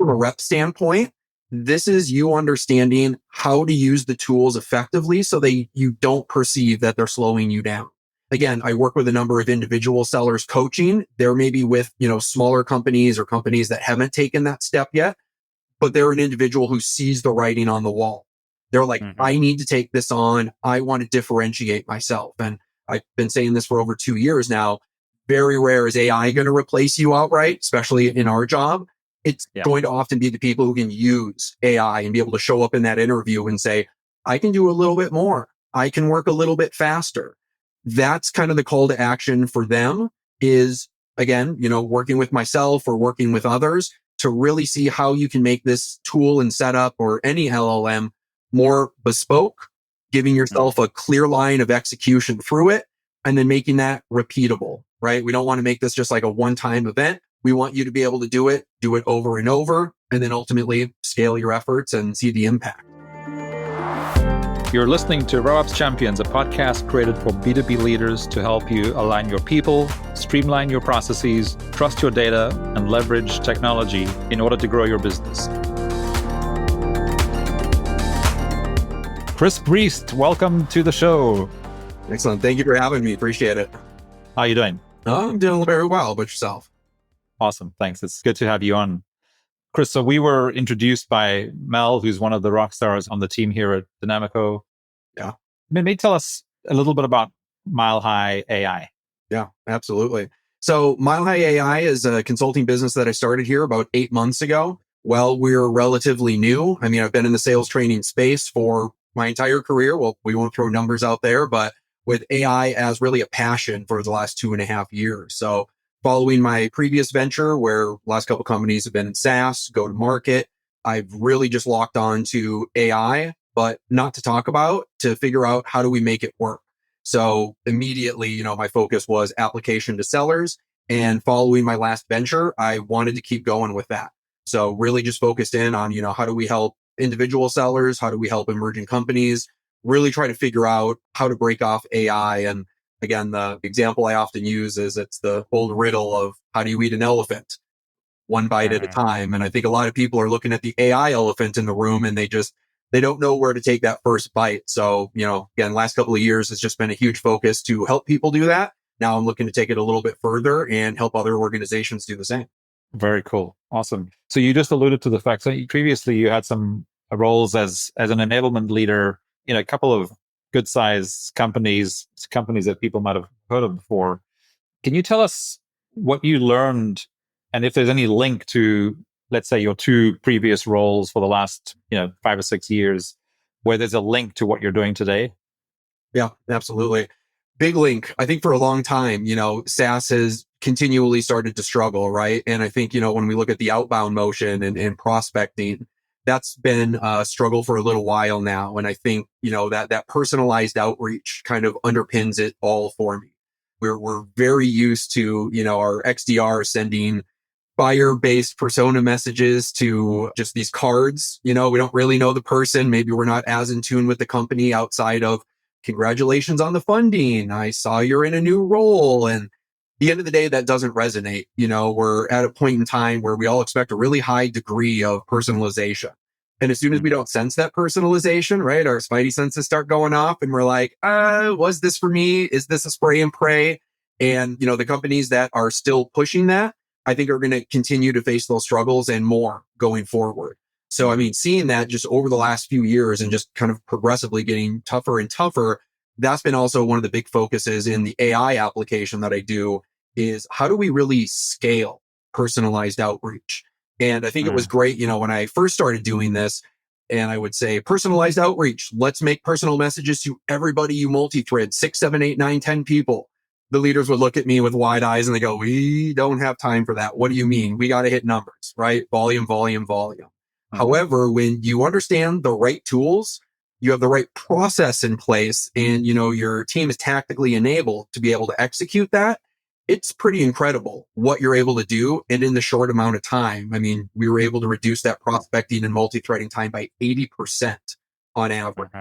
from a rep standpoint, this is you understanding how to use the tools effectively so that you don't perceive that they're slowing you down. Again, I work with a number of individual sellers coaching. They're maybe with, smaller companies or companies that haven't taken that step yet, but they're an individual who sees the writing on the wall. They're like, I need to take this on. I want to differentiate myself. And I've been saying this for over 2 years now. Very rare is AI going to replace you outright, especially in our job. It's going to often be the people who can use AI and be able to show up in that interview and say, I can do a little bit more. I can work a little bit faster. That's kind of the call to action for them is, again, working with myself or working with others to really see how you can make this tool and setup or any LLM more bespoke, giving yourself a clear line of execution through it, and then making that repeatable, right? We don't want to make this just like a one-time event. We want you to be able to do it over and over, and then ultimately scale your efforts and see the impact. You're listening to RevOps Champions, a podcast created for B2B leaders to help you align your people, streamline your processes, trust your data, and leverage technology in order to grow your business. Chris Briest, welcome to the show. Excellent. Thank you for having me. Appreciate it. How are you doing? I'm doing very well. But yourself? Awesome. Thanks. It's good to have you on. Chris, so we were introduced by Mel, who's one of the rock stars on the team here at Dynamico. Yeah. Maybe tell us a little bit about Mile High AI. Yeah, absolutely. So Mile High AI is a consulting business that I started here about 8 months ago. Well, we're relatively new. I mean, I've been in the sales training space for my entire career. Well, we won't throw numbers out there, but with AI as really a passion for the last 2.5 years. So following my previous venture, where last couple companies have been in SaaS, go to market, I've really just locked on to AI, but not to talk about, to figure out how do we make it work. So immediately, my focus was application to sellers. And following my last venture, I wanted to keep going with that. So really just focused in on, how do we help individual sellers? How do we help emerging companies? Really try to figure out how to break off AI. And again, the example I often use is it's the old riddle of how do you eat an elephant? One bite at a time. And I think a lot of people are looking at the AI elephant in the room and they don't know where to take that first bite. So, again, last couple of years has just been a huge focus to help people do that. Now I'm looking to take it a little bit further and help other organizations do the same. Very cool. Awesome. So you just alluded to the fact that previously you had some roles as an enablement leader in a couple of good sized companies that people might have heard of before. Can you tell us what you learned and if there's any link to, let's say, your 2 previous roles for the last, 5 or 6 years, where there's a link to what you're doing today? Yeah, absolutely. Big link. I think for a long time, SaaS has continually started to struggle, right? And I think, when we look at the outbound motion and prospecting, that's been a struggle for a little while now. And I think, that personalized outreach kind of underpins it all for me. We're very used to, our XDR sending buyer-based persona messages to just these cards. We don't really know the person. Maybe we're not as in tune with the company outside of congratulations on the funding. I saw you're in a new role. And at the end of the day, that doesn't resonate. We're at a point in time where we all expect a really high degree of personalization. And as soon as we don't sense that personalization, right, our spidey senses start going off and we're like, was this for me? Is this a spray and pray? And, the companies that are still pushing that, I think are going to continue to face those struggles and more going forward. So, I mean, seeing that just over the last few years and just kind of progressively getting tougher and tougher, that's been also one of the big focuses in the AI application that I do is how do we really scale personalized outreach? And I think it was great, when I first started doing this, and I would say personalized outreach, let's make personal messages to everybody you multi-thread, 6, 7, 8, 9, 10 people. The leaders would look at me with wide eyes and they go, we don't have time for that. What do you mean? We got to hit numbers, right? Volume. However, when you understand the right tools, you have the right process in place and, your team is tactically enabled to be able to execute that, it's pretty incredible what you're able to do. And in the short amount of time, I mean, we were able to reduce that prospecting and multi-threading time by 80% on average.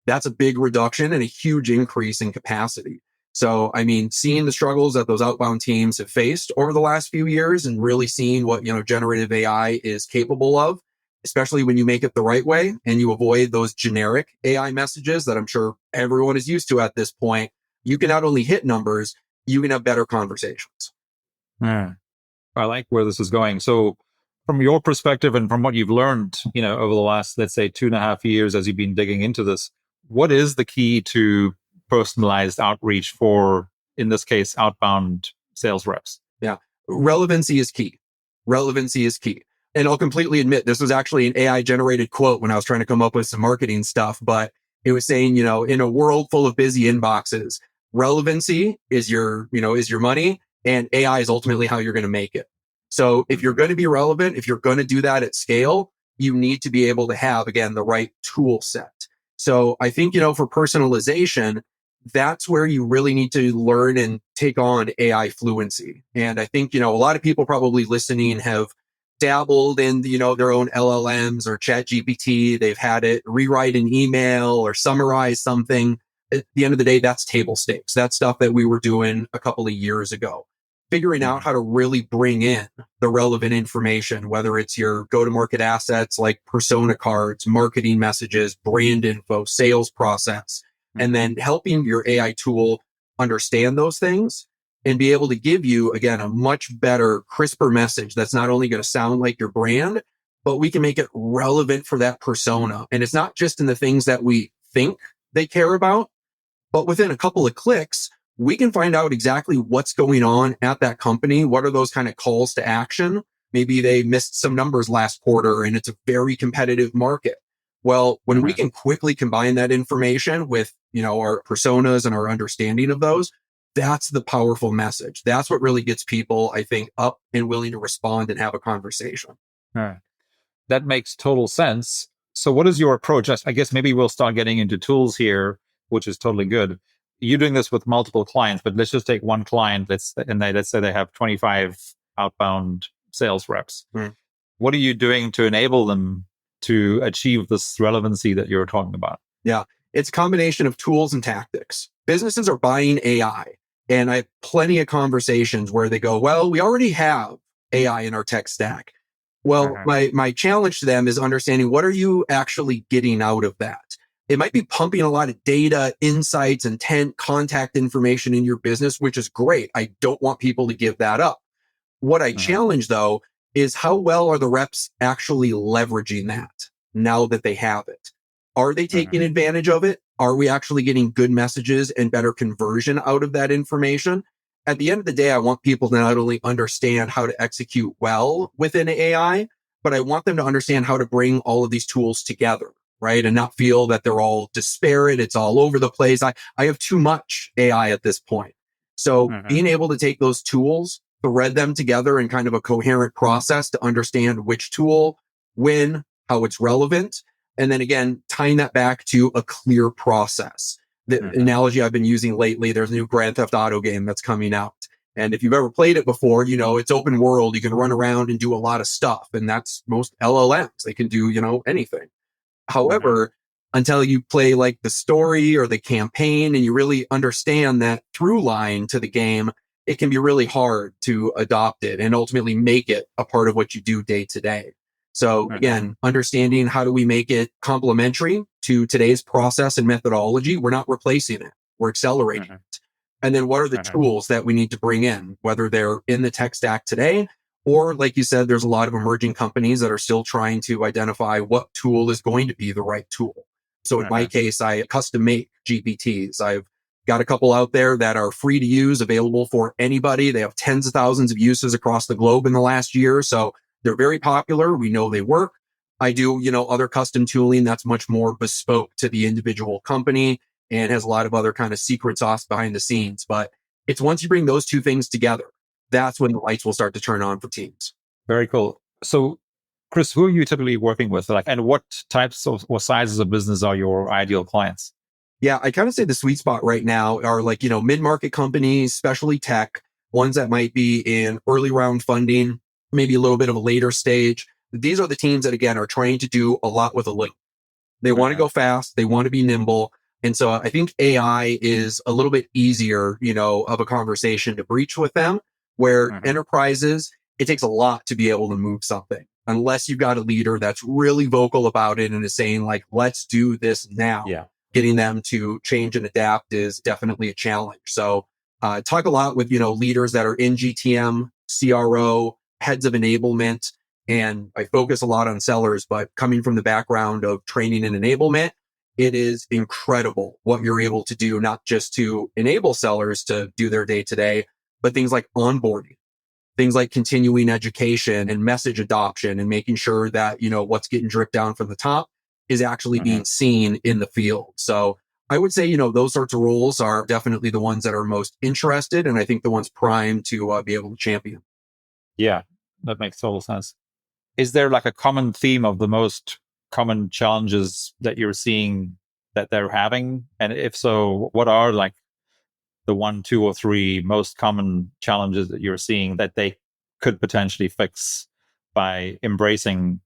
That's a big reduction and a huge increase in capacity. So, I mean, seeing the struggles that those outbound teams have faced over the last few years and really seeing what, generative AI is capable of, especially when you make it the right way and you avoid those generic AI messages that I'm sure everyone is used to at this point, you can not only hit numbers, you can have better conversations. Hmm. I like where this is going. So from your perspective and from what you've learned, over the last, let's say 2.5 years, as you've been digging into this, what is the key to personalized outreach for, in this case, outbound sales reps? Yeah. Relevancy is key. Relevancy is key. And I'll completely admit this was actually an AI generated quote when I was trying to come up with some marketing stuff, but it was saying, in a world full of busy inboxes, relevancy is is your money, and AI is ultimately how you're going to make it. So if you're going to be relevant, if you're going to do that at scale, you need to be able to have, again, the right tool set. So I think, for personalization, that's where you really need to learn and take on AI fluency. And I think, a lot of people probably listening have dabbled in, their own LLMs or chat GPT. They've had it rewrite an email or summarize something. At the end of the day, that's table stakes. That's stuff that we were doing a couple of years ago. Figuring out how to really bring in the relevant information, whether it's your go-to-market assets like persona cards, marketing messages, brand info, sales process, and then helping your AI tool understand those things and be able to give you, again, a much better, crisper message that's not only going to sound like your brand, but we can make it relevant for that persona. And it's not just in the things that we think they care about, but within a couple of clicks, we can find out exactly what's going on at that company. What are those kind of calls to action? Maybe they missed some numbers last quarter and it's a very competitive market. Well, when we can quickly combine that information with, our personas and our understanding of those, that's the powerful message. That's what really gets people, I think, up and willing to respond and have a conversation. All right. That makes total sense. So what is your approach? I guess maybe we'll start getting into tools here, which is totally good. You're doing this with multiple clients, but let's just take one client. Let's say they have 25 outbound sales reps. Mm. What are you doing to enable them to achieve this relevancy that you're talking about? Yeah, it's a combination of tools and tactics. Businesses are buying AI, and I have plenty of conversations where they go, well, we already have AI in our tech stack. Well, my challenge to them is understanding, what are you actually getting out of that? It might be pumping a lot of data, insights, intent, contact information in your business, which is great. I don't want people to give that up. What I challenge, though, is how well are the reps actually leveraging that now that they have it? Are they taking advantage of it? Are we actually getting good messages and better conversion out of that information? At the end of the day, I want people to not only understand how to execute well within AI, but I want them to understand how to bring all of these tools together, right? And not feel that they're all disparate. It's all over the place. I have too much AI at this point. So being able to take those tools, thread them together in kind of a coherent process to understand which tool, when, how it's relevant. And then again, tying that back to a clear process. The analogy I've been using lately, there's a new Grand Theft Auto game that's coming out. And if you've ever played it before, it's open world. You can run around and do a lot of stuff. And that's most LLMs. They can do, anything. However, until you play like the story or the campaign and you really understand that through line to the game, it can be really hard to adopt it and ultimately make it a part of what you do day to day. So again, understanding how do we make it complementary to today's process and methodology. We're not replacing it. We're accelerating it. And then what are the tools that we need to bring in, whether they're in the tech stack today, or like you said, there's a lot of emerging companies that are still trying to identify what tool is going to be the right tool. So in my case, I custom make GPTs. I've got a couple out there that are free to use, available for anybody. They have tens of thousands of uses across the globe in the last year. So they're very popular. We know they work. I do, other custom tooling that's much more bespoke to the individual company and has a lot of other kind of secret sauce behind the scenes. But it's once you bring those two things together, that's when the lights will start to turn on for teams. Very cool. So, Chris, who are you typically working with? And what types of or sizes of business are your ideal clients? Yeah, I kind of say the sweet spot right now are mid-market companies, specialty tech, ones that might be in early round funding, maybe a little bit of a later stage. These are the teams that, again, are trying to do a lot with a little. They want to go fast. They want to be nimble. And so I think AI is a little bit easier, of a conversation to breach with them, where enterprises, it takes a lot to be able to move something. Unless you've got a leader that's really vocal about it and is saying like, let's do this now. Yeah. Getting them to change and adapt is definitely a challenge. So talk a lot with, leaders that are in GTM, CRO, heads of enablement. And I focus a lot on sellers, but coming from the background of training and enablement, it is incredible what you're able to do, not just to enable sellers to do their day to day, but things like onboarding, things like continuing education and message adoption and making sure that, what's getting dripped down from the top is actually being seen in the field. So I would say, those sorts of roles are definitely the ones that are most interested. And I think the ones primed to be able to champion. Yeah, that makes total sense. Is there like a common theme of the most common challenges that you're seeing that they're having? And if so, what are like the 1, 2, or 3 most common challenges that you're seeing that they could potentially fix by embracing,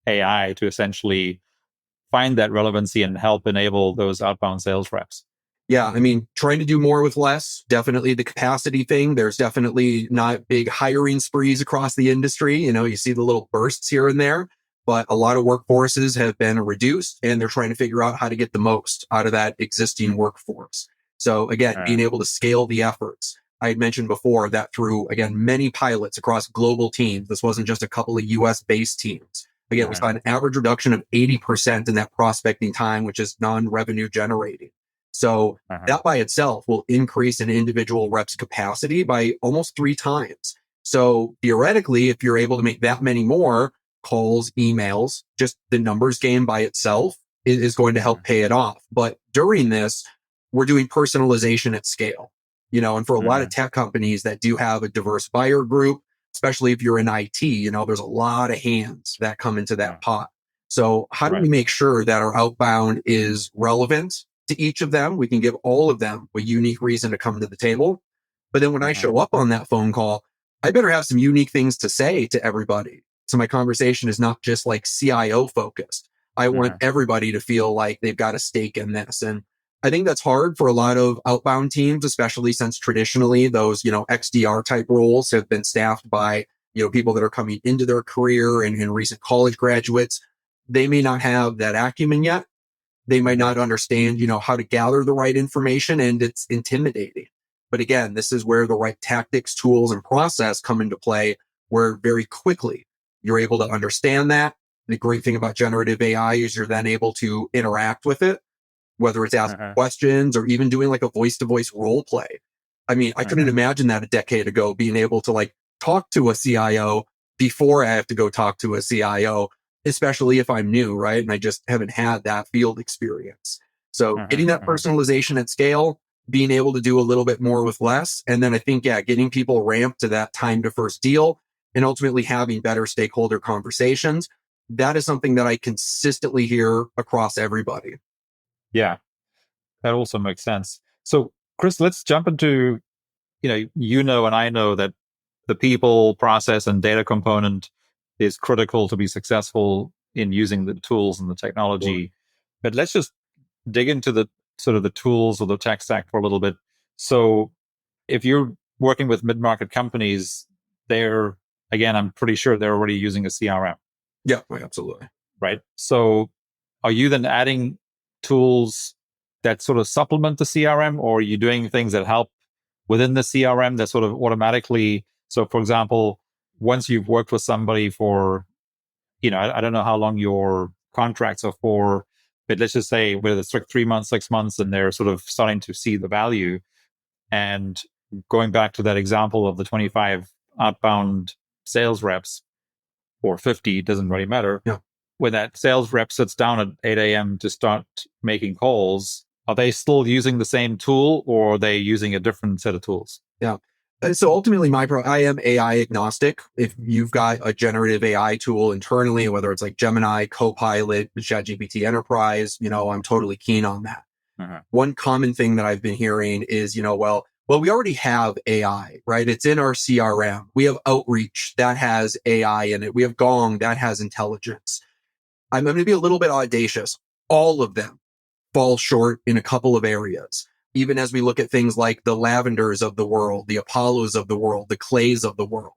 AI to essentially find that relevancy and help enable those outbound sales reps? Yeah, I mean, trying to do more with less, definitely the capacity thing. There's definitely not big hiring sprees across the industry. You see the little bursts here and there, but a lot of workforces have been reduced and they're trying to figure out how to get the most out of that existing workforce. So again, being able to scale the efforts. I had mentioned before that through, again, many pilots across global teams. This wasn't just a couple of US based teams. Again, we saw an average reduction of 80% in that prospecting time, which is non-revenue generating. So that by itself will increase an individual rep's capacity by almost 3 times. So theoretically, if you're able to make that many more calls, emails, just the numbers game by itself is going to help pay it off. But during this, we're doing personalization at scale, and for a lot of tech companies that do have a diverse buyer group, especially if you're in IT, there's a lot of hands that come into that pot. So how do we make sure that our outbound is relevant to each of them? We can give all of them a unique reason to come to the table. But then when I show up on that phone call, I better have some unique things to say to everybody. So my conversation is not just like CIO focused. I want everybody to feel like they've got a stake in this. And I think that's hard for a lot of outbound teams, especially since traditionally those, XDR type roles have been staffed by, people that are coming into their career and recent college graduates. They may not have that acumen yet. They might not understand, how to gather the right information, and it's intimidating. But again, this is where the right tactics, tools, and process come into play, where very quickly you're able to understand that. The great thing about generative AI is you're then able to interact with it, whether it's asking questions or even doing like a voice to voice role play. I mean, I couldn't imagine that a decade ago, being able to like talk to a CIO before I have to go talk to a CIO, especially if I'm new, right? And I just haven't had that field experience. So getting that personalization at scale, being able to do a little bit more with less. And then I think, getting people ramped to that time to first deal and ultimately having better stakeholder conversations. That is something that I consistently hear across everybody. Yeah, that also makes sense. So, Chris, let's jump into, and I know that the people, process, and data component is critical to be successful in using the tools and the technology. But let's just dig into the sort of the tools or the tech stack for a little bit. So if you're working with mid-market companies, again, I'm pretty sure they're already using a CRM. Yeah, absolutely. Right. So are you then adding tools that sort of supplement the CRM, or are you doing things that help within the CRM that sort of automatically? So for example, once you've worked with somebody for, I don't know how long your contracts are for, but let's just say whether it's like 3 months, 6 months, and they're sort of starting to see the value. And going back to that example of the 25 outbound sales reps or 50, doesn't really matter. Yeah. When that sales rep sits down at 8 a.m. to start making calls, are they still using the same tool, or are they using a different set of tools? Yeah. So ultimately, I am AI agnostic. If you've got a generative AI tool internally, whether it's like Gemini, Copilot, ChatGPT Enterprise, I'm totally keen on that. One common thing that I've been hearing is, well, we already have AI, right? It's in our CRM. We have Outreach that has AI in it. We have Gong that has intelligence. I'm going to be a little bit audacious. All of them fall short in a couple of areas. Even as we look at things like the Lavenders of the world, the Apollos of the world, the Clays of the world,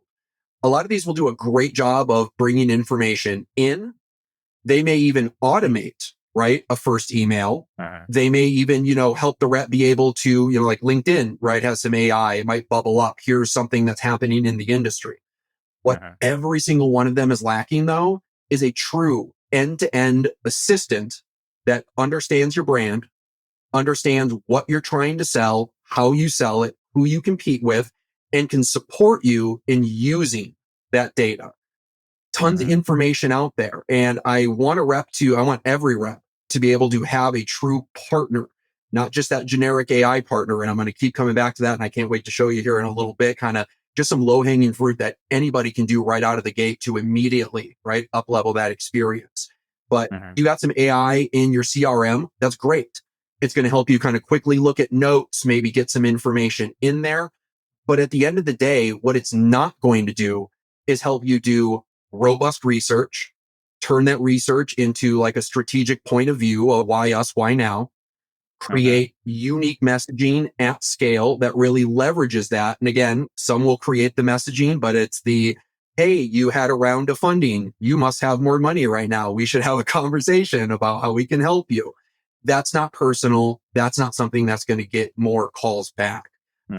a lot of these will do a great job of bringing information in. They may even automate, right, a first email. They may even, help the rep be able to, like LinkedIn, right, has some AI. It might bubble up. Here's something that's happening in the industry. What every single one of them is lacking, though, is a true end-to-end assistant that understands your brand, understands what you're trying to sell, how you sell it, who you compete with, and can support you in using that data. Tons of information out there. And I want every rep to be able to have a true partner, not just that generic AI partner. And I'm going to keep coming back to that. And I can't wait to show you here in a little bit, kind of just some low hanging fruit that anybody can do right out of the gate to immediately, right, up level that experience. But you got some AI in your CRM. That's great. It's going to help you kind of quickly look at notes, maybe get some information in there. But at the end of the day, what it's not going to do is help you do robust research, turn that research into like a strategic point of view of why us, why now, create unique messaging at scale that really leverages that. And again, some will create the messaging, but it's hey, you had a round of funding. You must have more money right now. We should have a conversation about how we can help you. That's not personal. That's not something that's going to get more calls back.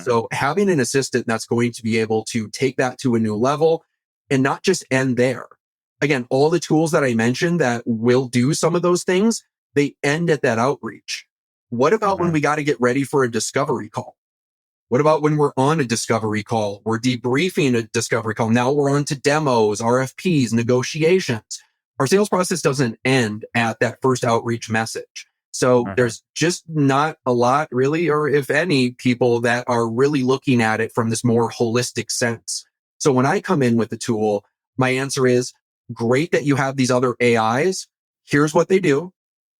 So having an assistant that's going to be able to take that to a new level and not just end there. Again, all the tools that I mentioned that will do some of those things, they end at that outreach. What about when we got to get ready for a discovery call? What about when we're on a discovery call? We're debriefing a discovery call. Now we're on to demos, RFPs, negotiations. Our sales process doesn't end at that first outreach message. So there's just not a lot really, or if any, people that are really looking at it from this more holistic sense. So when I come in with the tool, my answer is great that you have these other AIs. Here's what they do.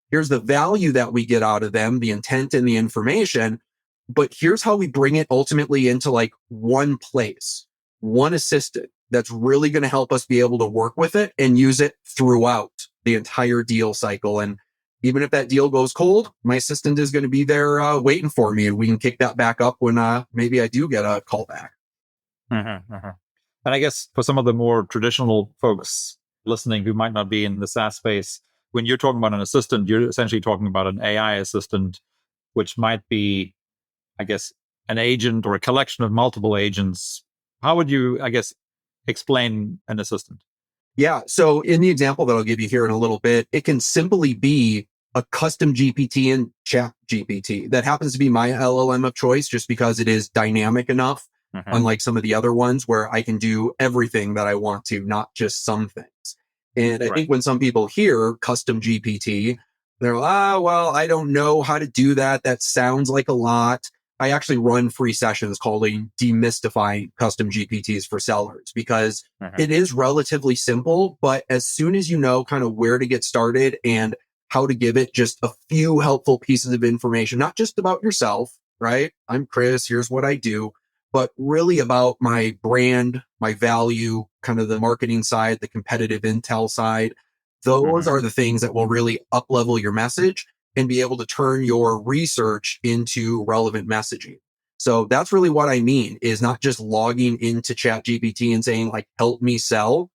Here's the value that we get out of them, the intent and the information. But here's how we bring it ultimately into like one place, one assistant that's really going to help us be able to work with it and use it throughout the entire deal cycle. And even if that deal goes cold, my assistant is going to be there waiting for me, and we can kick that back up when maybe I do get a call back. And I guess for some of the more traditional folks listening who might not be in the SaaS space, when you're talking about an assistant, you're essentially talking about an AI assistant, which might be, I guess, an agent or a collection of multiple agents. How would you, I guess, explain an assistant? Yeah. So in the example that I'll give you here in a little bit, it can simply be a custom GPT in Chat GPT. That happens to be my LLM of choice just because it is dynamic enough, unlike some of the other ones where I can do everything that I want to, not just some things. And I think when some people hear custom GPT, they're like, well, I don't know how to do that. That sounds like a lot. I actually run free sessions called Demystifying Custom GPTs for Sellers because it is relatively simple. But as soon as you know kind of where to get started and how to give it just a few helpful pieces of information, not just about yourself, right? I'm Chris, here's what I do, but really about my brand, my value, kind of the marketing side, the competitive intel side. Those are the things that will really up-level your message and be able to turn your research into relevant messaging. So that's really what I mean, is not just logging into ChatGPT and saying like, help me sell.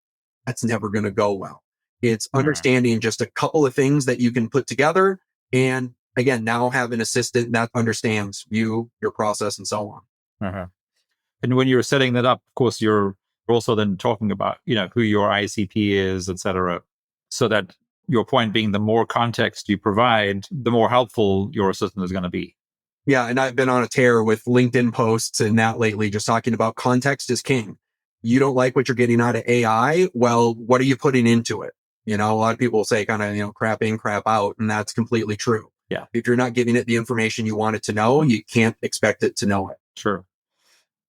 That's never going to go well. It's understanding just a couple of things that you can put together. And again, now have an assistant that understands you, your process, and so on. And when you're setting that up, of course, you're also then talking about, who your ICP is, et cetera, so that your point being the more context you provide, the more helpful your assistant is going to be. Yeah. And I've been on a tear with LinkedIn posts and that lately, just talking about context is king. You don't like what you're getting out of AI. Well, what are you putting into it? A lot of people say kind of, crap in, crap out. And that's completely true. Yeah. If you're not giving it the information you want it to know, you can't expect it to know it. Sure.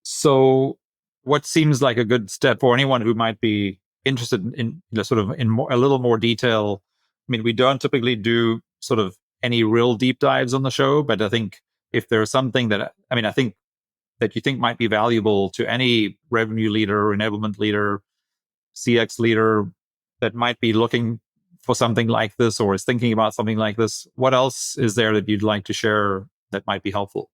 So what seems like a good step for anyone who might be interested in sort of in a little more detail? I mean, we don't typically do sort of any real deep dives on the show, but I think if there's something that, I think that you think might be valuable to any revenue leader, enablement leader, CX leader that might be looking for something like this or is thinking about something like this, what else is there that you'd like to share that might be helpful?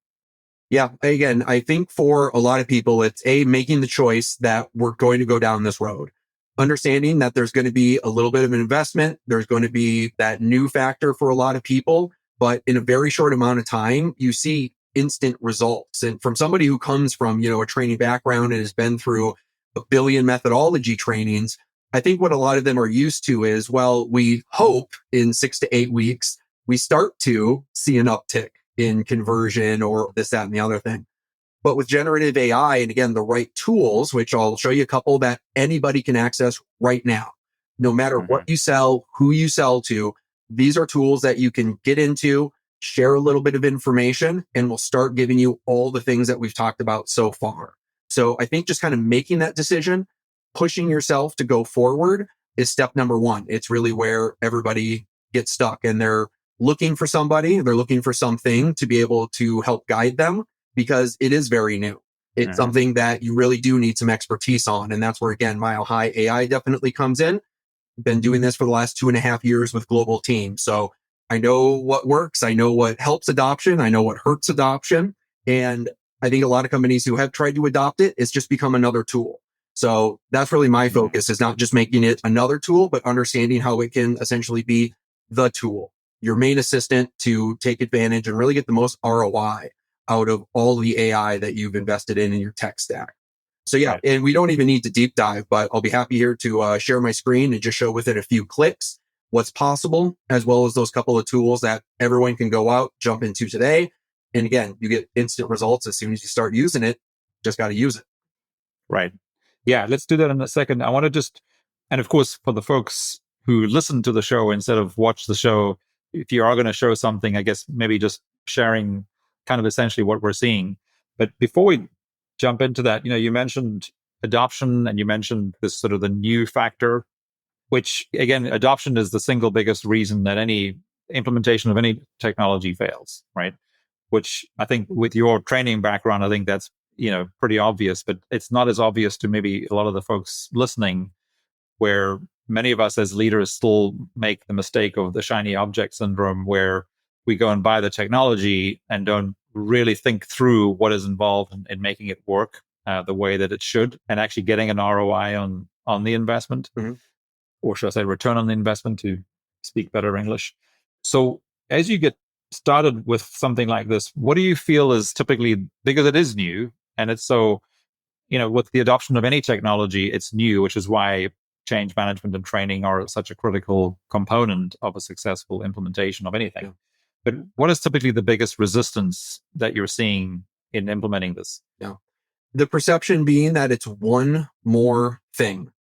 Yeah. Again, I think for a lot of people, it's making the choice that we're going to go down this road, understanding that there's going to be a little bit of an investment. There's going to be that new factor for a lot of people, but in a very short amount of time, you see instant results. And from somebody who comes from, a training background and has been through a billion methodology trainings, I think what a lot of them are used to is, well, we hope in 6 to 8 weeks, we start to see an uptick in conversion or this, that, and the other thing. But with generative AI, and again, the right tools, which I'll show you a couple that anybody can access right now, no matter what you sell, who you sell to, these are tools that you can get into, share a little bit of information, and we'll start giving you all the things that we've talked about so far. So I think just kind of making that decision, pushing yourself to go forward is step number one. It's really where everybody gets stuck, and they're looking for somebody, they're looking for something to be able to help guide them, because it is very new. It's something that you really do need some expertise on. And that's where, again, Mile High AI definitely comes in. Been doing this for the last 2.5 years with global teams. So I know what works. I know what helps adoption. I know what hurts adoption. And I think a lot of companies who have tried to adopt it, it's just become another tool. So that's really my focus, is not just making it another tool, but understanding how it can essentially be the tool, your main assistant to take advantage and really get the most ROI out of all the AI that you've invested in your tech stack. So yeah, and we don't even need to deep dive, but I'll be happy here to share my screen and just show within a few clicks what's possible, as well as those couple of tools that everyone can go out, jump into today. And again, you get instant results as soon as you start using it. Just got to use it. Right. Yeah, let's do that in a second. I want to just, and of course, for the folks who listen to the show instead of watch the show, if you are going to show something, I guess maybe just sharing kind of essentially what we're seeing. But before we jump into that, you mentioned adoption and you mentioned this sort of the new factor, which again, adoption is the single biggest reason that any implementation of any technology fails, right? Which I think with your training background, I think that's, pretty obvious, but it's not as obvious to maybe a lot of the folks listening, where many of us as leaders still make the mistake of the shiny object syndrome, where we go and buy the technology and don't really think through what is involved in making it work the way that it should, and actually getting an ROI on the investment, or should I say return on the investment, to speak better English. So as you get started with something like this, what do you feel is typically, because it is new, and it's so, with the adoption of any technology, it's new, which is why change management and training are such a critical component of a successful implementation of anything. Yeah. But what is typically the biggest resistance that you're seeing in implementing this? Yeah. The perception being that it's one more thing.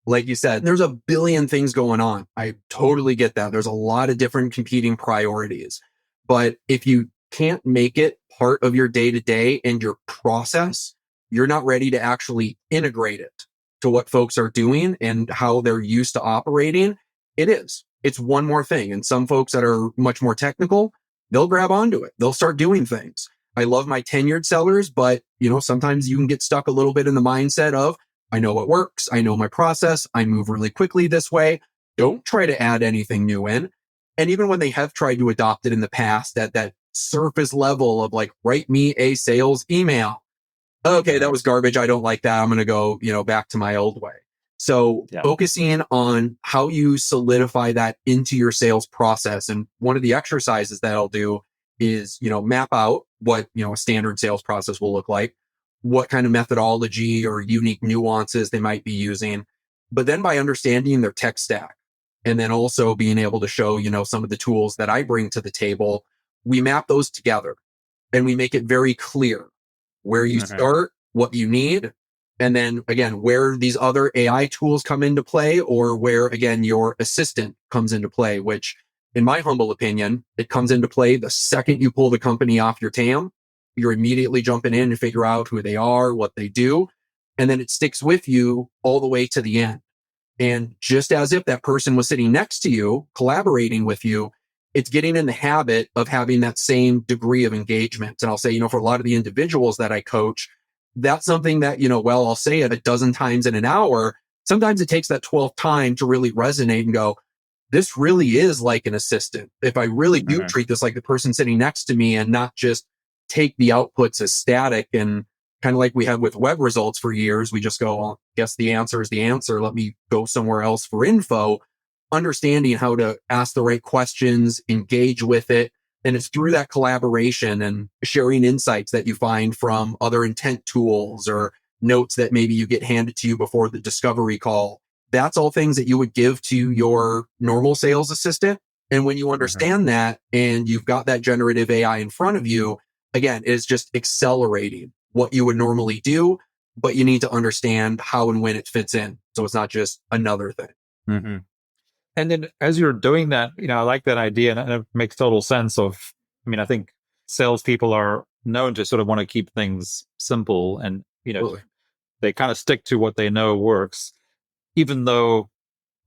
Like you said, there's a billion things going on. I totally get that. There's a lot of different competing priorities. But if you can't make it part of your day-to-day and your process, you're not ready to actually integrate it to what folks are doing and how they're used to operating. It's one more thing. And some folks that are much more technical, they'll grab onto it. They'll start doing things. I love my tenured sellers, but sometimes you can get stuck a little bit in the mindset of, I know what works. I know my process. I move really quickly this way. Don't try to add anything new in. And even when they have tried to adopt it in the past at that surface level of like, write me a sales email. Okay, that was garbage. I don't like that. I'm going to go, back to my old way. So focusing on how you solidify that into your sales process. And one of the exercises that I'll do is, map out what, a standard sales process will look like, what kind of methodology or unique nuances they might be using. But then by understanding their tech stack, and then also being able to show, some of the tools that I bring to the table, we map those together and we make it very clear where you start, what you need, and then again, where these other AI tools come into play, or where again, your assistant comes into play, which in my humble opinion, it comes into play the second you pull the company off your TAM. You're immediately jumping in to figure out who they are, what they do, and then it sticks with you all the way to the end. And just as if that person was sitting next to you, collaborating with you, it's getting in the habit of having that same degree of engagement. And I'll say, for a lot of the individuals that I coach, that's something that, I'll say it a dozen times in an hour. Sometimes it takes that 12th time to really resonate and go, this really is like an assistant. If I really do Mhm. treat this like the person sitting next to me and not just take the outputs as static and kind of like we had with web results for years, we just go, well, guess the answer is the answer. Let me go somewhere else for info. Understanding how to ask the right questions, engage with it. And it's through that collaboration and sharing insights that you find from other intent tools or notes that maybe you get handed to you before the discovery call. That's all things that you would give to your normal sales assistant. And when you Mhm. understand that and you've got that generative AI in front of you, again, it's just accelerating what you would normally do, but you need to understand how and when it fits in. So it's not just another thing. Mhm. And then as you're doing that, I like that idea, and it makes total sense. I think salespeople are known to sort of want to keep things simple, and Absolutely. they kind of stick to what they know works, even though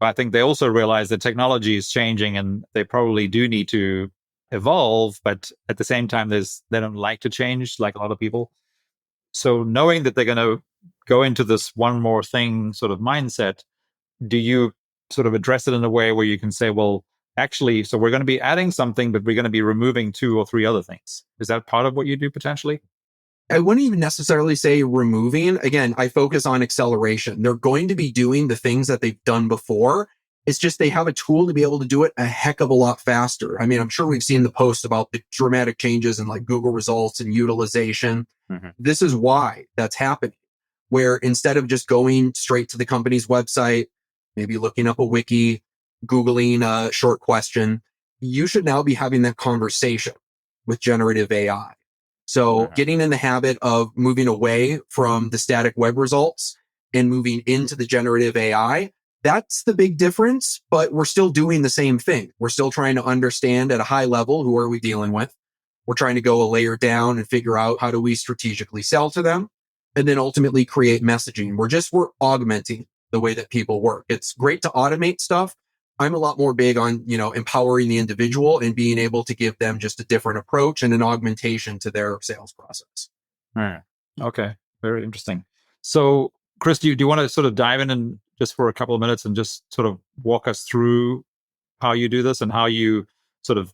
I think they also realize that technology is changing and they probably do need to evolve, but at the same time, they don't like to change like a lot of people. So knowing that they're going to go into this one more thing sort of mindset, do you sort of address it in a way where you can say, well, actually, so we're going to be adding something, but we're going to be removing two or three other things? Is that part of what you do potentially? I wouldn't even necessarily say removing. Again, I focus on acceleration. They're going to be doing the things that they've done before. It's just they have a tool to be able to do it a heck of a lot faster. I mean, I'm sure we've seen the posts about the dramatic changes in like Google results and utilization. Mm-hmm. This is why that's happening, where instead of just going straight to the company's website, maybe looking up a wiki, Googling a short question, you should now be having that conversation with generative AI. So Uh-huh. getting in the habit of moving away from the static web results and moving into the generative AI, that's the big difference, but we're still doing the same thing. We're still trying to understand at a high level, who are we dealing with? We're trying to go a layer down and figure out how do we strategically sell to them and then ultimately create messaging. We're augmenting the way that people work. It's great to automate stuff. I'm a lot more big on, empowering the individual and being able to give them just a different approach and an augmentation to their sales process. Hmm. Okay, very interesting. So, Chris, do you want to sort of dive in and just for a couple of minutes and just sort of walk us through how you do this and how you sort of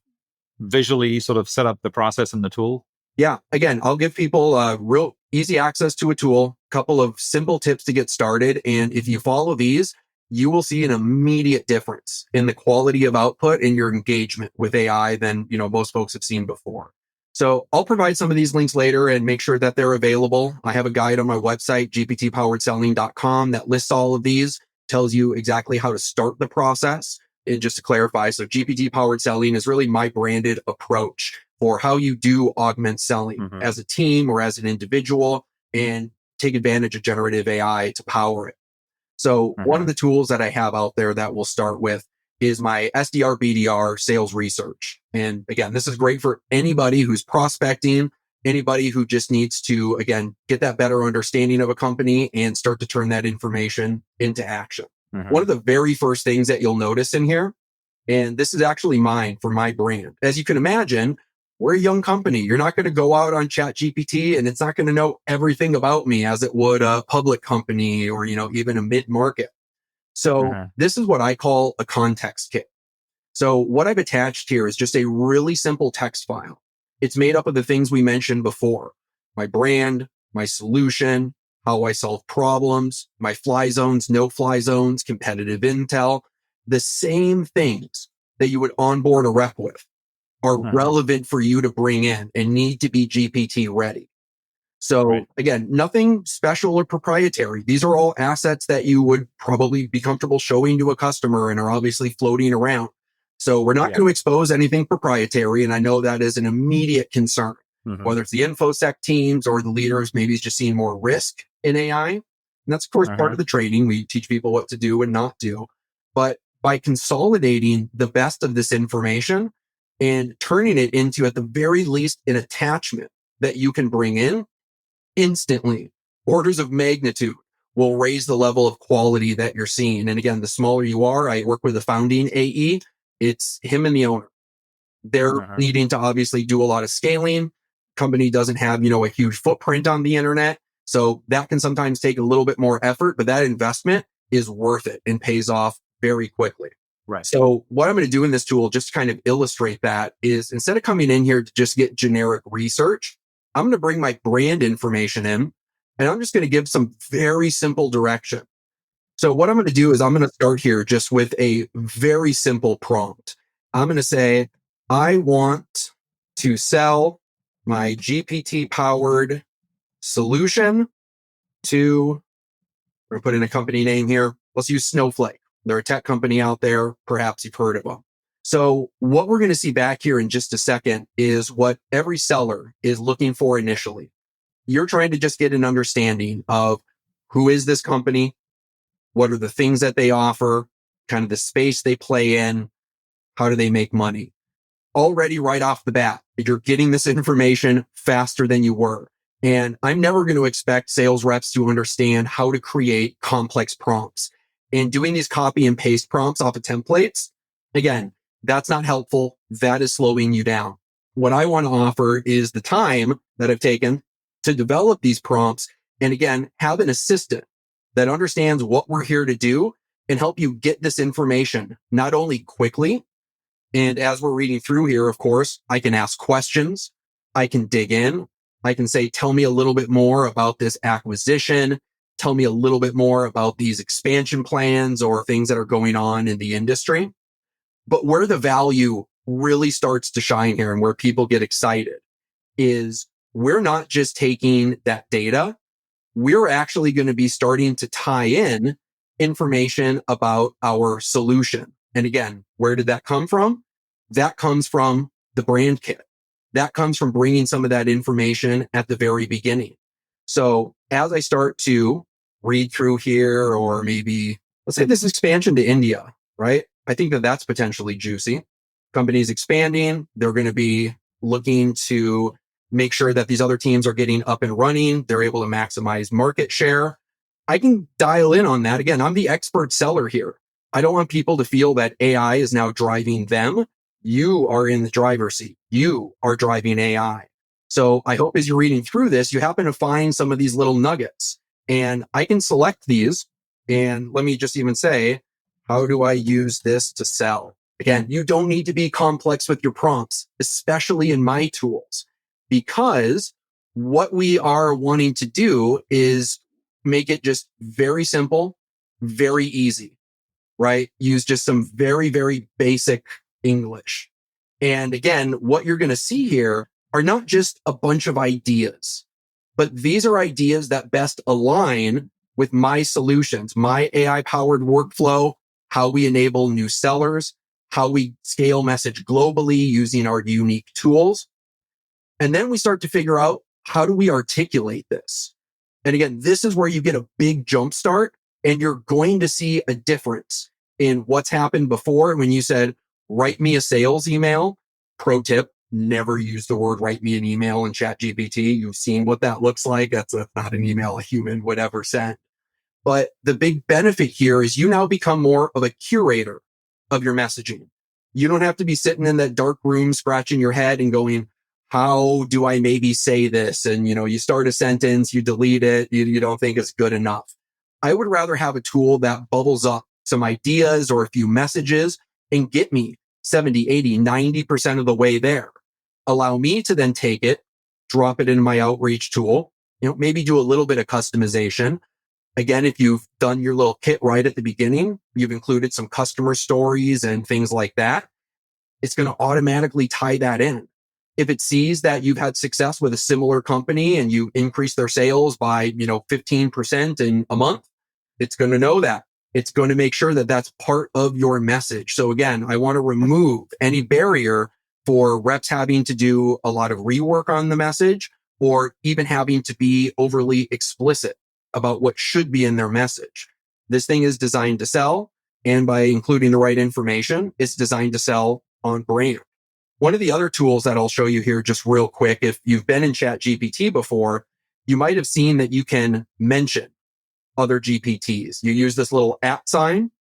visually sort of set up the process and the tool? Yeah. Again, I'll give people real easy access to a tool, couple of simple tips to get started. And if you follow these, you will see an immediate difference in the quality of output and your engagement with AI than, most folks have seen before. So I'll provide some of these links later and make sure that they're available. I have a guide on my website, gptpoweredselling.com, that lists all of these, tells you exactly how to start the process. And just to clarify, so GPT powered selling is really my branded approach for how you do augment selling Mm-hmm. as a team or as an individual and take advantage of generative AI to power it. So one of Mm-hmm. the tools that I have out there that we'll start with is my SDR BDR sales research. And again, this is great for anybody who's prospecting, anybody who just needs to, again, get that better understanding of a company and start to turn that information into action. Mm-hmm. One of the very first things that you'll notice in here, and this is actually mine for my brand. As you can imagine, we're a young company. You're not going to go out on Chat GPT and it's not going to know everything about me as it would a public company or, even a mid-market. So Mm-hmm. this is what I call a context kit. So what I've attached here is just a really simple text file. It's made up of the things we mentioned before: my brand, my solution, how I solve problems, my fly zones, no fly zones, competitive intel. The same things that you would onboard a rep with are Mm-hmm. relevant for you to bring in and need to be GPT ready. Right. So again, nothing special or proprietary. These are all assets that you would probably be comfortable showing to a customer and are obviously floating around. So we're not Yeah. going to expose anything proprietary. And I know that is an immediate concern, Mm-hmm. whether it's the InfoSec teams or the leaders, maybe it's just seeing more risk in AI. And that's of course part Mm-hmm. of the training. We teach people what to do and not do. But by consolidating the best of this information and turning it into, at the very least, an attachment that you can bring in, instantly, orders of magnitude will raise the level of quality that you're seeing. And again, the smaller you are, I work with a founding AE. It's him and the owner. They're Mm-hmm. needing to obviously do a lot of scaling. Company doesn't have, a huge footprint on the internet. So that can sometimes take a little bit more effort, but that investment is worth it and pays off very quickly. Right. So what I'm going to do in this tool, just to kind of illustrate that, is instead of coming in here to just get generic research, I'm going to bring my brand information in, and I'm just going to give some very simple direction. So what I'm going to do is I'm going to start here just with a very simple prompt. I'm going to say, I want to sell my GPT powered solution to, we're going to put in a company name here. Let's use Snowflake. They're a tech company out there. Perhaps you've heard of them. So what we're going to see back here in just a second is what every seller is looking for initially. You're trying to just get an understanding of who is this company? What are the things that they offer? Kind of the space they play in? How do they make money? Already right off the bat, you're getting this information faster than you were. And I'm never going to expect sales reps to understand how to create complex prompts. And doing these copy and paste prompts off of templates, again, that's not helpful. That is slowing you down. What I want to offer is the time that I've taken to develop these prompts. And again, have an assistant that understands what we're here to do and help you get this information, not only quickly. And as we're reading through here, of course, I can ask questions. I can dig in. I can say, tell me a little bit more about this acquisition. Tell me a little bit more about these expansion plans or things that are going on in the industry. But where the value really starts to shine here and where people get excited is we're not just taking that data. We're actually going to be starting to tie in information about our solution. And again, where did that come from? That comes from the brand kit. That comes from bringing some of that information at the very beginning. So as I start to read through here, or maybe let's say this expansion to India, right? I think that that's potentially juicy. Companies expanding, they're going to be looking to make sure that these other teams are getting up and running. They're able to maximize market share. I can dial in on that. Again, I'm the expert seller here. I don't want people to feel that AI is now driving them. You are in the driver's seat. You are driving AI. So I hope as you're reading through this, you happen to find some of these little nuggets, and I can select these. And let me just even say, how do I use this to sell? Again, you don't need to be complex with your prompts, especially in my tools, because what we are wanting to do is make it just very simple, very easy, right? Use just some very, very basic English. And again, what you're going to see here are not just a bunch of ideas, but these are ideas that best align with my solutions, my AI powered workflow, how we enable new sellers, how we scale message globally using our unique tools. And then we start to figure out, how do we articulate this? And again, this is where you get a big jump start, and you're going to see a difference in what's happened before when you said, write me a sales email. Pro tip, never use the word write me an email in ChatGPT. You've seen what that looks like. That's not an email a human would ever send. But the big benefit here is you now become more of a curator of your messaging. You don't have to be sitting in that dark room, scratching your head and going, how do I maybe say this? And, you start a sentence, you delete it, you don't think it's good enough. I would rather have a tool that bubbles up some ideas or a few messages and get me 70, 80, 90% of the way there. Allow me to then take it, drop it in my outreach tool, maybe do a little bit of customization. Again, if you've done your little kit right at the beginning, you've included some customer stories and things like that, it's going to automatically tie that in. If it sees that you've had success with a similar company and you increase their sales by, 15% in a month, it's going to know that. It's going to make sure that that's part of your message. So again, I want to remove any barrier for reps having to do a lot of rework on the message, or even having to be overly explicit about what should be in their message. This thing is designed to sell. And by including the right information, it's designed to sell on brand. One of the other tools that I'll show you here just real quick, if you've been in ChatGPT before, you might have seen that you can mention other GPTs. You use this little @ sign,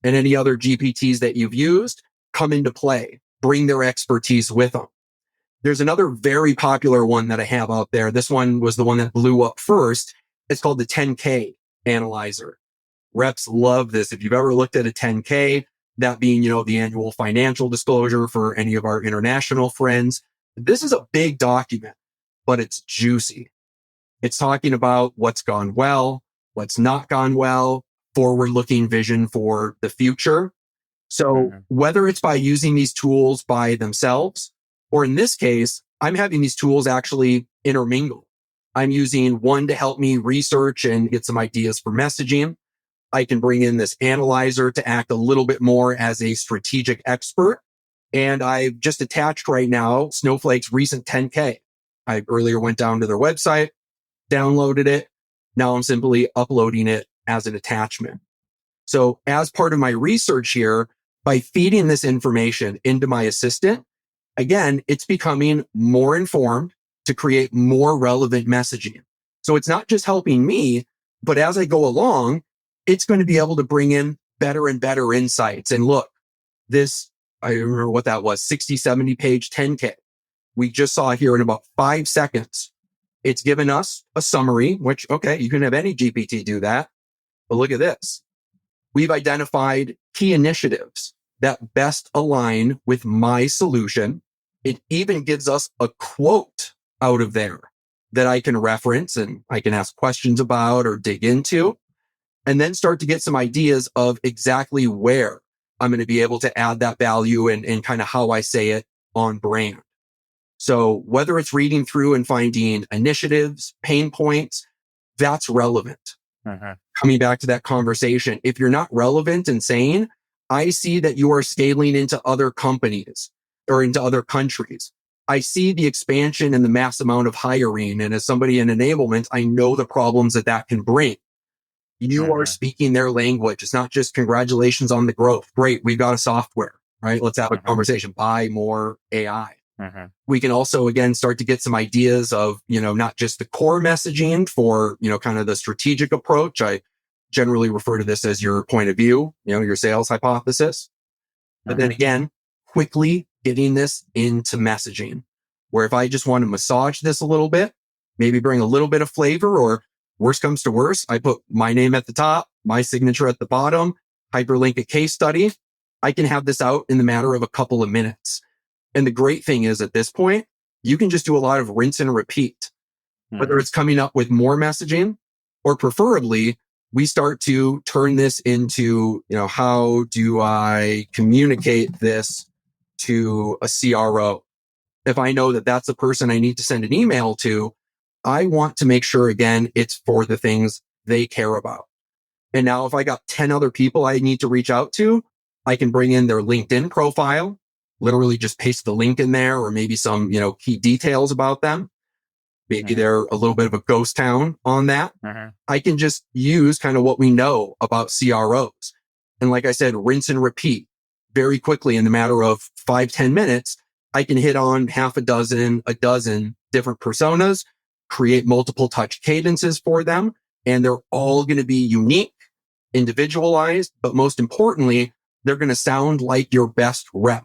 and any other GPTs that you've used come into play, bring their expertise with them. There's another very popular one that I have out there. This one was the one that blew up first. It's called the 10K analyzer. Reps love this. If you've ever looked at a 10K, that being, the annual financial disclosure for any of our international friends. This is a big document, but it's juicy. It's talking about what's gone well, what's not gone well, forward-looking vision for the future. So whether it's by using these tools by themselves, or in this case, I'm having these tools actually intermingle. I'm using one to help me research and get some ideas for messaging. I can bring in this analyzer to act a little bit more as a strategic expert. And I've just attached right now Snowflake's recent 10K. I earlier went down to their website, downloaded it. Now I'm simply uploading it as an attachment. So as part of my research here, by feeding this information into my assistant, again, it's becoming more informed to create more relevant messaging. So it's not just helping me, but as I go along, it's going to be able to bring in better and better insights. And look, this, I remember what that was, 60, 70 page 10K. We just saw here in about 5 seconds. It's given us a summary, which, okay, you can have any GPT do that. But look at this. We've identified key initiatives that best align with my solution. It even gives us a quote out of there that I can reference and I can ask questions about or dig into, and then start to get some ideas of exactly where I'm going to be able to add that value and kind of how I say it on brand. So whether it's reading through and finding initiatives, pain points, that's relevant. Coming back to that conversation, if you're not relevant and saying, I see that you are scaling into other companies or into other countries. I see the expansion and the mass amount of hiring. And as somebody in enablement, I know the problems that can bring. You are speaking their language. It's not just congratulations on the growth. Great. We've got a software, right? Let's have a conversation. Buy more AI. We can also, again, start to get some ideas of, not just the core messaging for, kind of the strategic approach. I generally refer to this as your point of view, your sales hypothesis. But then again, quickly getting this into messaging, where if I just want to massage this a little bit, maybe bring a little bit of flavor, or worst comes to worst, I put my name at the top, my signature at the bottom, hyperlink a case study. I can have this out in the matter of a couple of minutes. And the great thing is at this point, you can just do a lot of rinse and repeat, whether it's coming up with more messaging, or preferably we start to turn this into, how do I communicate this to a CRO? If I know that that's the person I need to send an email to, I want to make sure, again, it's for the things they care about. And now if I got 10 other people I need to reach out to, I can bring in their LinkedIn profile, literally just paste the link in there, or maybe some, key details about them. Maybe they're a little bit of a ghost town on that. I can just use kind of what we know about CROs. And like I said, rinse and repeat very quickly in the matter of 5-10 minutes. I can hit on a dozen different personas, create multiple touch cadences for them. And they're all going to be unique, individualized, but most importantly, they're going to sound like your best rep.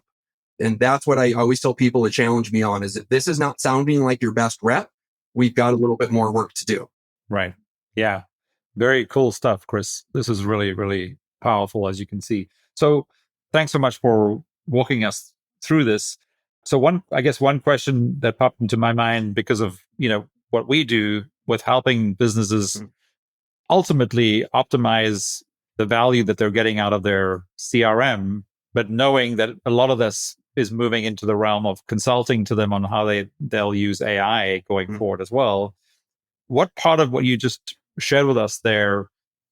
And that's what I always tell people to challenge me on, is if this is not sounding like your best rep, we've got a little bit more work to do. Right. Yeah. Very cool stuff, Chris. This is really, really powerful, as you can see. So thanks so much for walking us through this. So one question that popped into my mind because of, what we do with helping businesses ultimately optimize the value that they're getting out of their CRM, but knowing that a lot of this is moving into the realm of consulting to them on how they'll use AI going forward as well. What part of what you just shared with us there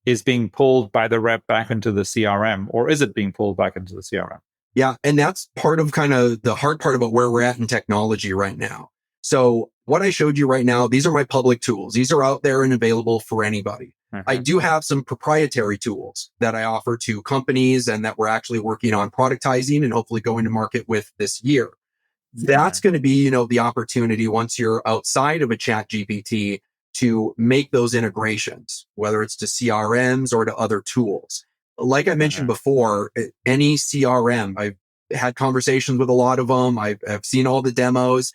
is being pulled by the rep back into the CRM, or is it being pulled back into the CRM? Yeah. And that's part of kind of the hard part about where we're at in technology right now. So what I showed you right now, these are my public tools. These are out there and available for anybody. I do have some proprietary tools that I offer to companies and that we're actually working on productizing and hopefully going to market with this year. That's going to be, the opportunity once you're outside of a chat GPT to make those integrations, whether it's to CRMs or to other tools. Like I mentioned before, any CRM, I've had conversations with a lot of them. I've seen all the demos.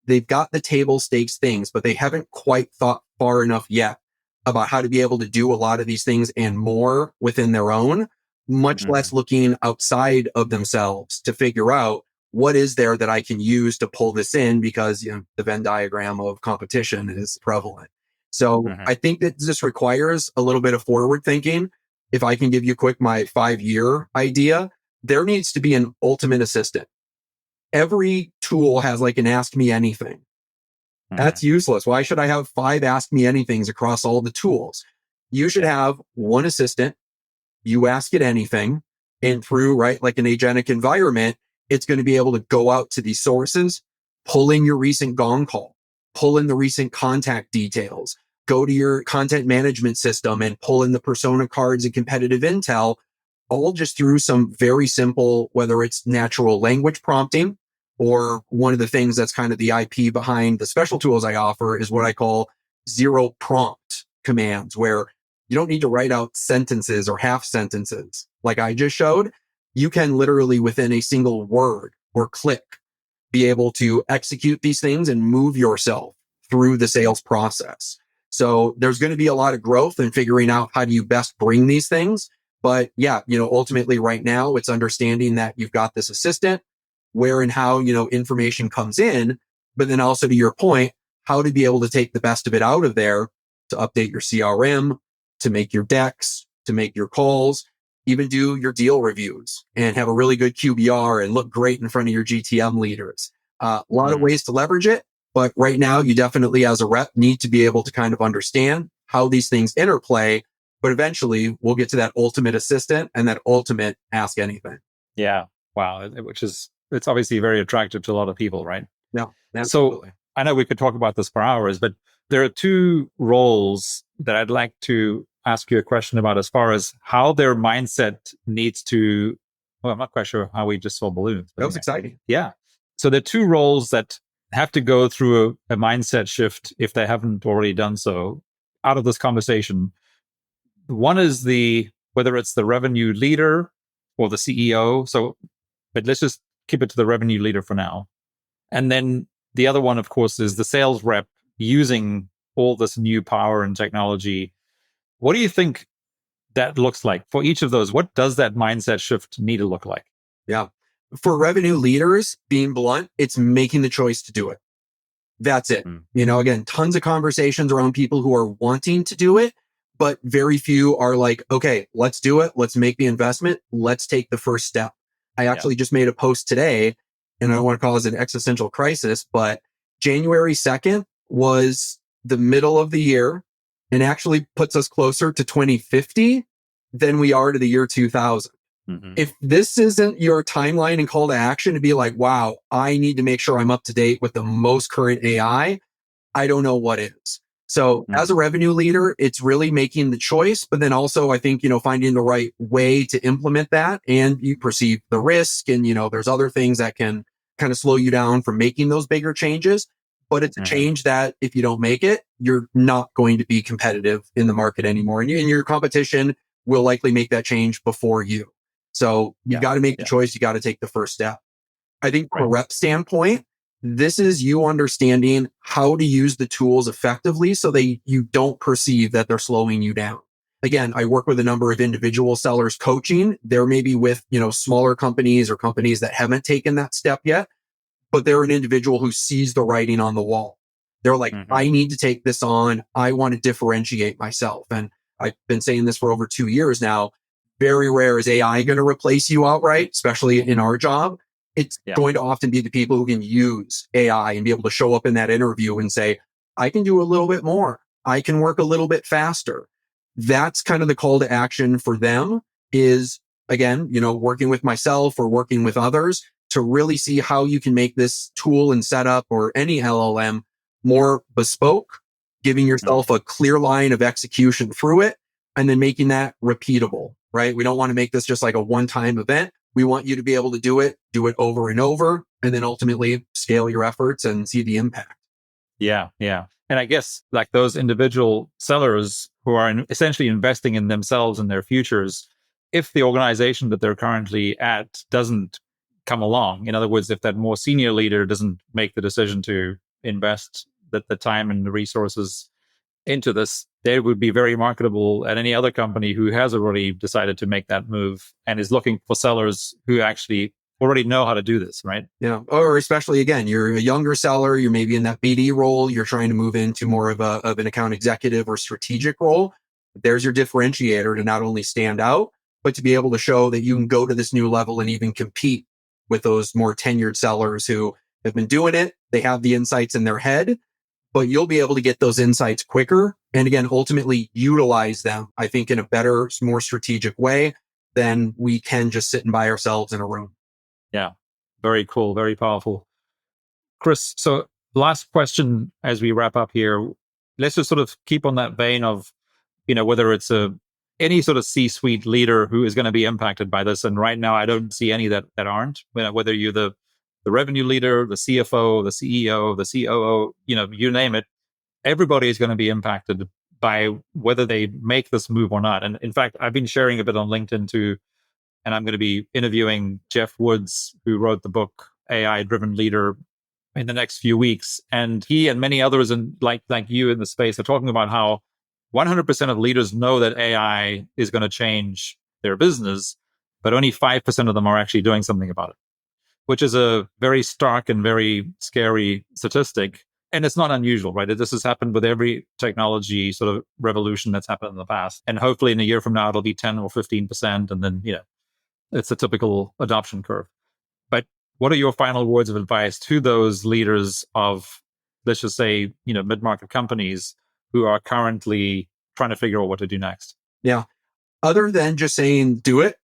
They've got the table stakes things, but they haven't quite thought far enough yet about how to be able to do a lot of these things and more within their own. much Mhm. less looking outside of themselves to figure out what is there that I can use to pull this in, because the Venn diagram of competition is prevalent. So Mhm. I think that this requires a little bit of forward thinking. If I can give you quick my 5-year idea, there needs to be an ultimate assistant. Every tool has like an ask me anything. That's Mhm. useless. Why should I have 5 ask me anythings across all the tools? You should Yeah. have one assistant. You ask it anything, and through, right, like an agentic environment, it's going to be able to go out to these sources, pull in your recent Gong call, pull in the recent contact details, go to your content management system and pull in the persona cards and competitive intel, all just through some very simple, whether it's natural language prompting, or one of the things that's kind of the IP behind the special tools I offer is what I call zero prompt commands, where you don't need to write out sentences or half sentences like I just showed. You can literally, within a single word or click, be able to execute these things and move yourself through the sales process. So there's going to be a lot of growth in figuring out how do you best bring these things. But yeah, ultimately right now it's understanding that you've got this assistant, where and how, information comes in, but then also to your point, how to be able to take the best of it out of there to update your CRM, to make your decks, to make your calls, even do your deal reviews and have a really good QBR and look great in front of your GTM leaders. A lot of Mhm. ways to leverage it, but right now you definitely as a rep need to be able to kind of understand how these things interplay, but eventually we'll get to that ultimate assistant and that ultimate ask anything. Yeah. Wow. Which is, it's obviously very attractive to a lot of people, right? No, So absolutely. I know we could talk about this for hours, but there are two roles that I'd like to ask you a question about as far as how their mindset needs to. Well, I'm not quite sure how we just saw balloons, but That was anyway. exciting. Yeah. So there are two roles that have to go through a mindset shift if they haven't already done so out of this conversation. One is whether it's the revenue leader or the CEO. So, but let's just keep it to the revenue leader for now. And then the other one, of course, is the sales rep using all this new power and technology. What do you think that looks like for each of those? What does that mindset shift need to look like? Yeah. For revenue leaders, being blunt, it's making the choice to do it. That's it. Mm. Again, tons of conversations around people who are wanting to do it, but very few are like, okay, let's do it. Let's make the investment. Let's take the first step. I Yeah. actually just made a post today, and I don't want to call this an existential crisis, but January 2nd was the middle of the year and actually puts us closer to 2050 than we are to the year 2000. Mm-hmm. If this isn't your timeline and call to action to be like, wow, I need to make sure I'm up to date with the most current I don't know what is. So as a Mm-hmm. revenue leader, it's really making the choice, but then also I think, finding the right way to implement that, and you perceive the risk, and, there's other things that can kind of slow you down from making those bigger changes. But it's a Mm-hmm. change that if you don't make it, you're not going to be competitive in the market anymore. And your competition will likely make that change before you. So you've Yeah. got to make the Yeah. choice. You got to take the first step. I think from a Right. rep standpoint, this is you understanding how to use the tools effectively so you don't perceive that they're slowing you down. Again, I work with a number of individual sellers coaching. They're maybe with, smaller companies or companies that haven't taken that step yet, but they're an individual who sees the writing on the wall. They're like, Mm-hmm. I need to take this on. I want to differentiate myself. And I've been saying this for over 2 years now. Very rare is AI going to replace you outright, especially in our job. It's Yeah. going to often be the people who can use AI and be able to show up in that interview and say, I can do a little bit more. I can work a little bit faster. That's kind of the call to action for them is, again, working with myself or working with others to really see how you can make this tool and setup or any LLM more bespoke, giving Mm-hmm. yourself a clear line of execution through it, and then making that repeatable, right? We don't want to make this just like a one-time event. We want you to be able to do it over and over, and then ultimately scale your efforts and see the impact. Yeah. Yeah. And I guess like those individual sellers who are essentially investing in themselves and their futures, if the organization that they're currently at doesn't come along, in other words, if that more senior leader doesn't make the decision to invest the time and the resources into this, they would be very marketable at any other company who has already decided to make that move and is looking for sellers who actually already know how to do this, right? Yeah. Or especially, again, you're a younger seller, you're maybe in that BD role, you're trying to move into more of an account executive or strategic role. There's your differentiator to not only stand out, but to be able to show that you can go to this new level and even compete with those more tenured sellers who have been doing it. They have the insights in their head, but you'll be able to get those insights quicker. And again, ultimately utilize them, I think, in a better, more strategic way than we can just sitting by ourselves in a room. Yeah. Very cool. Very powerful. Chris, so last question as we wrap up here. Let's just sort of keep on that vein of, whether it's any sort of C-suite leader who is going to be impacted by this. And right now, I don't see any that aren't. Whether you're the revenue leader, the CFO, the CEO, the COO, you name it, everybody is going to be impacted by whether they make this move or not. And in fact, I've been sharing a bit on LinkedIn too, and I'm going to be interviewing Jeff Woods, who wrote the book AI Driven Leader, in the next few weeks. And he and many others, like you in the space, are talking about how 100% of leaders know that AI is going to change their business, but only 5% of them are actually doing something about it, which is a very stark and very scary statistic. And it's not unusual, right? This has happened with every technology sort of revolution that's happened in the past. And hopefully in a year from now, it'll be 10 or 15%. And then, it's a typical adoption curve. But what are your final words of advice to those leaders of, let's just say, mid-market companies who are currently trying to figure out what to do next? Yeah. Other than just saying, do it,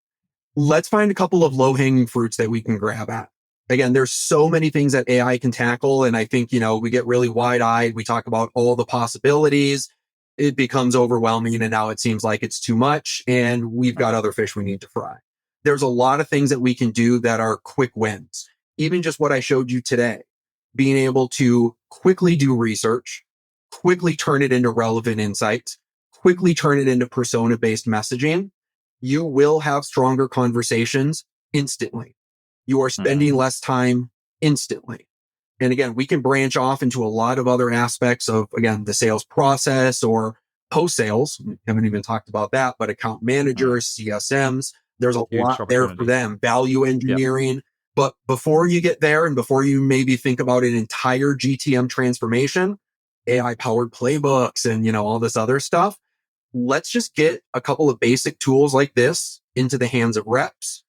let's find a couple of low-hanging fruits that we can grab at. Again, there's so many things that AI can tackle. And I think, we get really wide-eyed. We talk about all the possibilities. It becomes overwhelming. And now it seems like it's too much. And we've got other fish we need to fry. There's a lot of things that we can do that are quick wins. Even just what I showed you today, being able to quickly do research, quickly turn it into relevant insights, quickly turn it into persona-based messaging. You will have stronger conversations instantly. You are spending less time instantly. And again, we can branch off into a lot of other aspects of, again, the sales process or post-sales. We haven't even talked about that, but account managers, CSMs, there's a lot there for them, value engineering. Yep. But before you get there and before you maybe think about an entire GTM transformation, AI powered playbooks and, all this other stuff, let's just get a couple of basic tools like this into the hands of reps.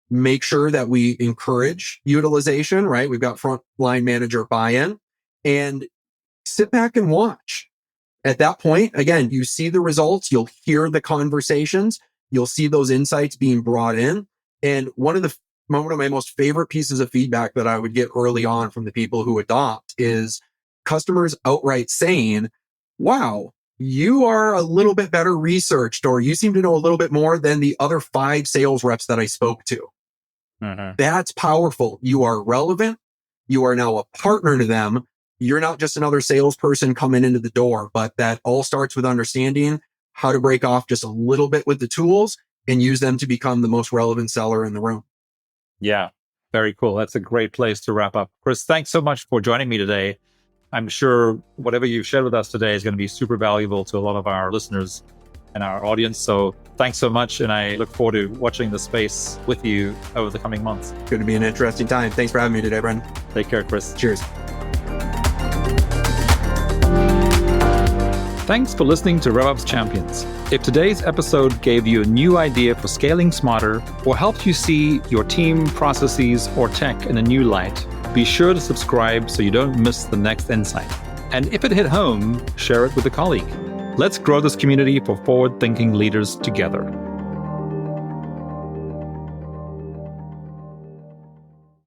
Make sure that we encourage utilization, right? We've got frontline manager buy-in, and sit back and watch. At that point, again, you see the results, you'll hear the conversations, you'll see those insights being brought in. And one of my most favorite pieces of feedback that I would get early on from the people who adopt is customers outright saying, wow, you are a little bit better researched, or you seem to know a little bit more than the other 5 sales reps that I spoke to. That's powerful. You are relevant. You are now a partner to them. You're not just another salesperson coming into the door, but that all starts with understanding how to break off just a little bit with the tools and use them to become the most relevant seller in the room. Yeah, very cool. That's a great place to wrap up. Chris, thanks so much for joining me today. I'm sure whatever you've shared with us today is going to be super valuable to a lot of our listeners and our audience. So thanks so much. And I look forward to watching the space with you over the coming months. It's going to be an interesting time. Thanks for having me today, Brendon. Take care, Chris. Cheers. Thanks for listening to RevOps Champions. If today's episode gave you a new idea for scaling smarter or helped you see your team, processes, or tech in a new light, be sure to subscribe so you don't miss the next insight. And if it hit home, share it with a colleague. Let's grow this community for forward-thinking leaders together.